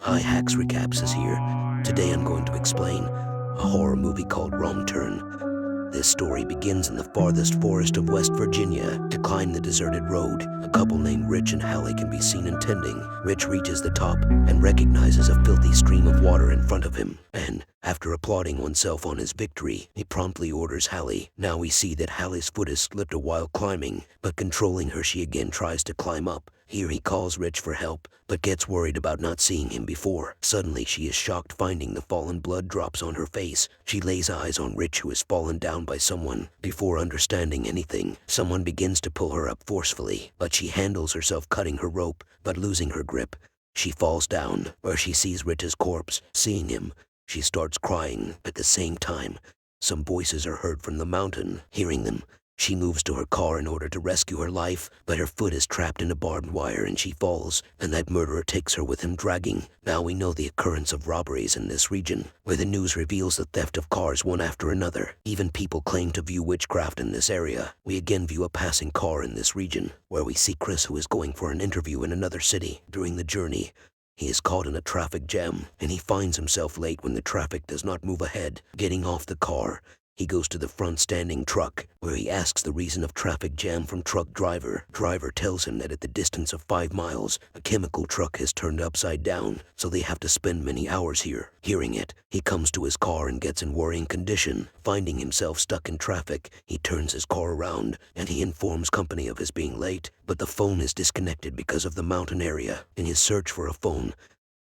Hi, Hacks Recaps is here. Today I'm going to explain a horror movie called Wrong Turn. This story begins in the farthest forest of West Virginia. To climb the deserted road, a couple named Rich and Hallie can be seen intending. Rich reaches the top and recognizes a filthy stream of water in front of him. And, after applauding oneself on his victory, he promptly orders Hallie. Now we see that Hallie's foot has slipped while climbing, but controlling her she again tries to climb up. Here he calls Rich for help, but gets worried about not seeing him before. Suddenly she is shocked finding the fallen blood drops on her face. She lays eyes on Rich, who has fallen down by someone. Before understanding anything, someone begins to pull her up forcefully, but she handles herself cutting her rope, but losing her grip. She falls down, where she sees Rich's corpse. Seeing him, she starts crying. At the same time, some voices are heard from the mountain. Hearing them, she moves to her car in order to rescue her life, but her foot is trapped in a barbed wire and she falls, and that murderer takes her with him dragging. Now we know the occurrence of robberies in this region, where the news reveals the theft of cars one after another. Even people claim to view witchcraft in this area. We again view a passing car in this region, where we see Chris, who is going for an interview in another city. During the journey, he is caught in a traffic jam, and he finds himself late when the traffic does not move ahead. Getting off the car, he goes to the front standing truck, where he asks the reason of traffic jam from truck driver. Driver tells him that at the distance of 5 miles, a chemical truck has turned upside down, so they have to spend many hours here. Hearing it, he comes to his car and gets in worrying condition. Finding himself stuck in traffic, he turns his car around, and he informs company of his being late, but the phone is disconnected because of the mountain area. In his search for a phone,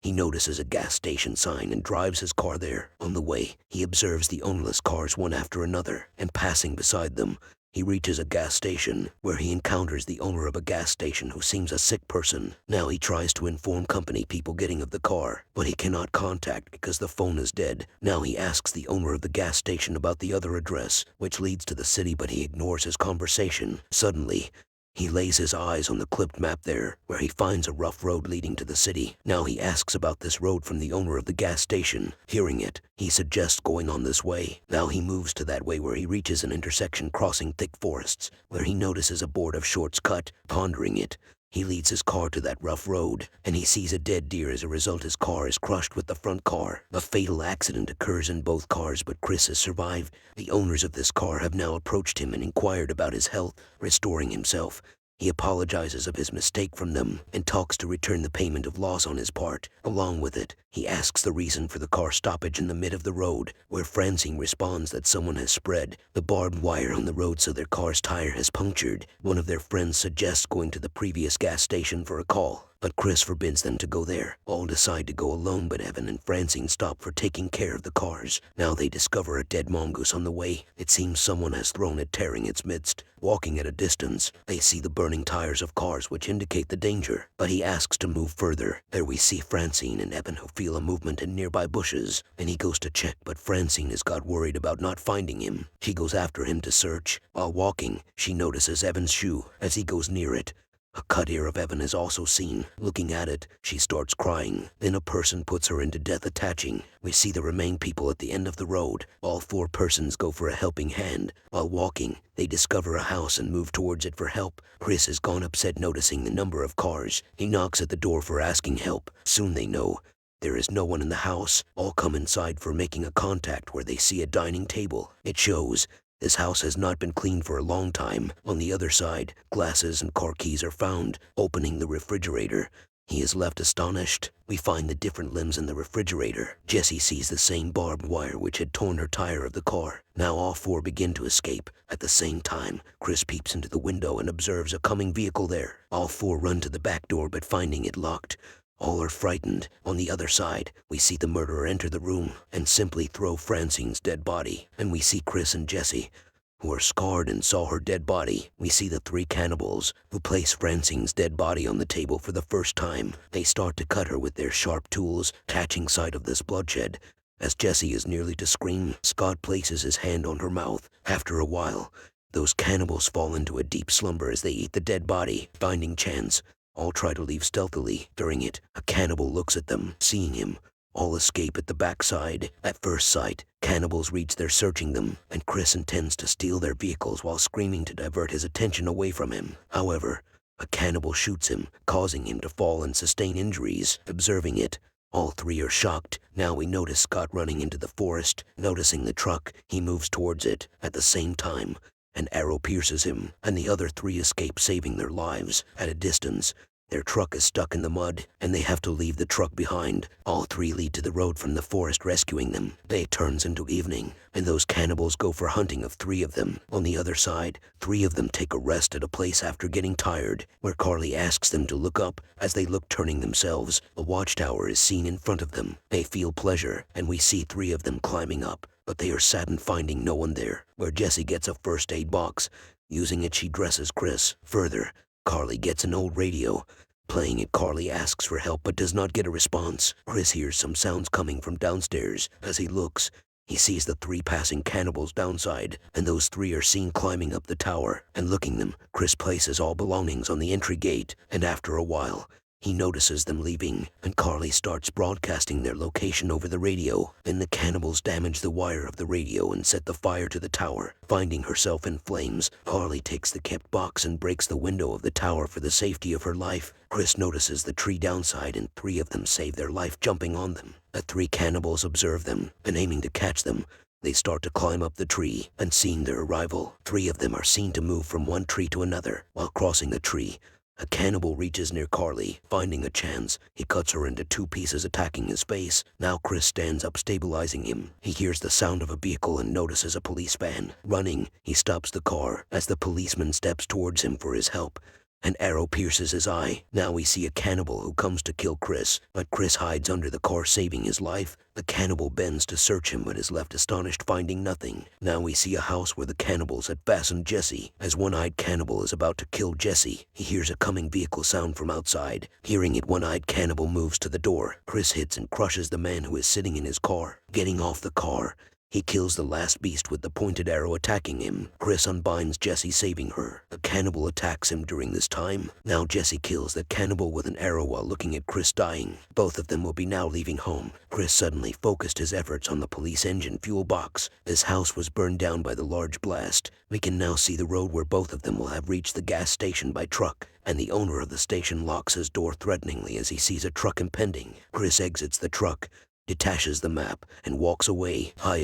he notices a gas station sign and drives his car there. On the way, he observes the ownerless cars one after another, and passing beside them, he reaches a gas station, where he encounters the owner of a gas station who seems a sick person. Now he tries to inform company people getting of the car, but he cannot contact because the phone is dead. Now he asks the owner of the gas station about the other address, which leads to the city, but he ignores his conversation. Suddenly, he lays his eyes on the clipped map there, where he finds a rough road leading to the city. Now he asks about this road from the owner of the gas station. Hearing it, he suggests going on this way. Now he moves to that way, where he reaches an intersection crossing thick forests, where he notices a board of shorts cut. Pondering it, he leads his car to that rough road, and he sees a dead deer. As a result, his car is crushed with the front car. A fatal accident occurs in both cars, but Chris has survived. The owners of this car have now approached him and inquired about his health. Restoring himself, he apologizes of his mistake from them and talks to return the payment of loss on his part. Along with it, he asks the reason for the car stoppage in the mid of the road, where Francine responds that someone has spread the barbed wire on the road so their car's tire has punctured. One of their friends suggests going to the previous gas station for a call, but Chris forbids them to go there. All decide to go alone, but Evan and Francine stop for taking care of the cars. Now they discover a dead mongoose on the way. It seems someone has thrown it, tearing its midst. Walking at a distance, they see the burning tires of cars, which indicate the danger, but he asks to move further. There we see Francine and Evan, who feel a movement in nearby bushes, and he goes to check, but Francine has got worried about not finding him. She goes after him to search. While walking, she notices Evan's shoe. As he goes near it, a cut ear of Evan is also seen. Looking at it, she starts crying. Then a person puts her into death attaching. We see the remaining people at the end of the road. All 4 persons go for a helping hand. While walking, they discover a house and move towards it for help. Chris has gone upset noticing the number of cars. He knocks at the door for asking help. Soon they know there is no one in the house. All come inside for making a contact, where they see a dining table. It shows this house has not been cleaned for a long time. On the other side, glasses and car keys are found. Opening the refrigerator, he is left astonished. We find the different limbs in the refrigerator. Jessie sees the same barbed wire which had torn her tire of the car. Now all 4 begin to escape. At the same time, Chris peeps into the window and observes a coming vehicle there. All 4 run to the back door, but finding it locked, all are frightened. On the other side, we see the murderer enter the room and simply throw Francine's dead body. And we see Chris and Jessie, who are scarred and saw her dead body. We see the 3 cannibals, who place Francine's dead body on the table for the first time. They start to cut her with their sharp tools, catching sight of this bloodshed. As Jessie is nearly to scream, Scott places his hand on her mouth. After a while, those cannibals fall into a deep slumber as they eat the dead body. Finding Chance, all try to leave stealthily. During it, a cannibal looks at them. Seeing him, all escape at the backside. At first sight, cannibals reach their searching them, and Chris intends to steal their vehicles while screaming to divert his attention away from him. However, a cannibal shoots him, causing him to fall and sustain injuries. Observing it, All three are shocked. Now we notice Scott running into the forest. Noticing the truck, he moves towards it. At the same time, an arrow pierces him, and the other three escape, saving their lives. At a distance, their truck is stuck in the mud, and they have to leave the truck behind. All three lead to the road from the forest, rescuing them. Day turns into evening, and those cannibals go for hunting of three of them. On the other side, three of them take a rest at a place after getting tired, where Carly asks them to look up. As they look, turning themselves, a watchtower is seen in front of them. They feel pleasure, and we see three of them climbing up, but they are saddened finding no one there, where Jessie gets a first aid box. Using it, she dresses Chris. Further, Carly gets an old radio. Playing it, Carly asks for help but does not get a response. Chris hears some sounds coming from downstairs. As he looks, he sees the three passing cannibals downside, and those three are seen climbing up the tower. And looking them, Chris places all belongings on the entry gate, and after a while, he notices them leaving, and Carly starts broadcasting their location over the radio. Then the cannibals damage the wire of the radio and set the fire to the tower. Finding herself in flames, Carly takes the kept box and breaks the window of the tower for the safety of her life. Chris notices the tree downside, and three of them save their life jumping on them. The three cannibals observe them, and aiming to catch them, they start to climb up the tree, and seeing their arrival, three of them are seen to move from one tree to another. While crossing the tree, a cannibal reaches near Carly. Finding a chance, he cuts her into two pieces, attacking his face. Now Chris stands up, stabilizing him. He hears the sound of a vehicle and notices a police van. Running, he stops the car. As the policeman steps towards him for his help, an arrow pierces his eye. Now we see a cannibal who comes to kill Chris, but Chris hides under the car, saving his life. The cannibal bends to search him but is left astonished, finding nothing. Now we see a house where the cannibals had fastened Jessie. As one-eyed cannibal is about to kill Jessie, he hears a coming vehicle sound from outside. Hearing it, one-eyed cannibal moves to the door. Chris hits and crushes the man who is sitting in his car. Getting off the car, he kills the last beast with the pointed arrow attacking him. Chris unbinds Jessie, saving her. A cannibal attacks him during this time. Now Jessie kills the cannibal with an arrow while looking at Chris dying. Both of them will be now leaving home. Chris suddenly focused his efforts on the police engine fuel box. This house was burned down by the large blast. We can now see the road where both of them will have reached the gas station by truck, and the owner of the station locks his door threateningly as he sees a truck impending. Chris exits the truck, detaches the map, and walks away. High